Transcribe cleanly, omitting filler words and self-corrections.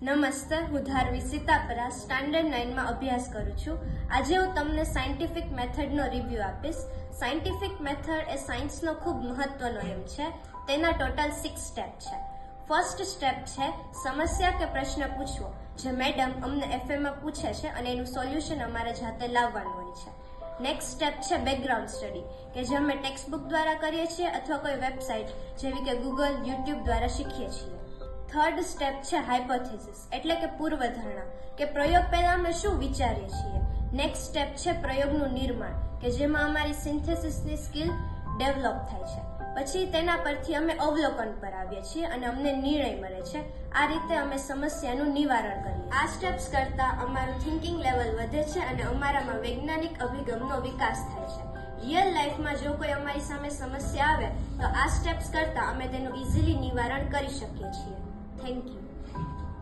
નમસ્તે, હું ધારવી સીતાપરા સ્ટાન્ડર્ડ 9 માં અભ્યાસ કરું છું. આજે હું તમને સાયન્ટિફિક મેથડનો રિવ્યુ આપીશ. સાયન્ટિફિક મેથડ એ સાયન્સનો ખૂબ મહત્વનો એમ છે. તેના ટોટલ 6 સ્ટેપ છે. ફર્સ્ટ સ્ટેપ છે સમસ્યા કે પ્રશ્ન પૂછવો, જે મેડમ અમને એફએમાં પૂછે છે અને એનું સોલ્યુશન અમારે જાતે લાવવાનું હોય છે. નેક્સ્ટ સ્ટેપ છે બેકગ્રાઉન્ડ સ્ટડી, કે જે અમે ટેક્સ્ટબુક દ્વારા કરીએ છીએ અથવા કોઈ વેબસાઇટ જેવી કે ગૂગલ, યુટ્યુબ દ્વારા શીખીએ છીએ. થર્ડ સ્ટેપ છે હાઇપોથેસિસ, એટલે કે પૂર્વધારણા, કે પ્રયોગ પહેલા અમે શું વિચારીએ છીએ. નેક્સ્ટ સ્ટેપ છે પ્રયોગનું નિર્માણ, કે જેમાં અમારી સિન્થેસિસની સ્કિલ ડેવલપ થાય છે. પછી તેના પરથી અમે અવલોકન પર આવીએ છીએ અને અમને નિર્ણય મળે છે. આ રીતે અમે સમસ્યાનું નિવારણ કરીએ. આ સ્ટેપ્સ કરતા અમારું થિંકિંગ લેવલ વધે છે અને અમારામાં વૈજ્ઞાનિક અભિગમનો વિકાસ થાય છે. રિયલ લાઈફમાં જો કોઈ અમારી સામે સમસ્યા આવે તો આ સ્ટેપ્સ કરતા અમે તેનું ઇઝીલી નિવારણ કરી શકીએ છીએ. Thank you.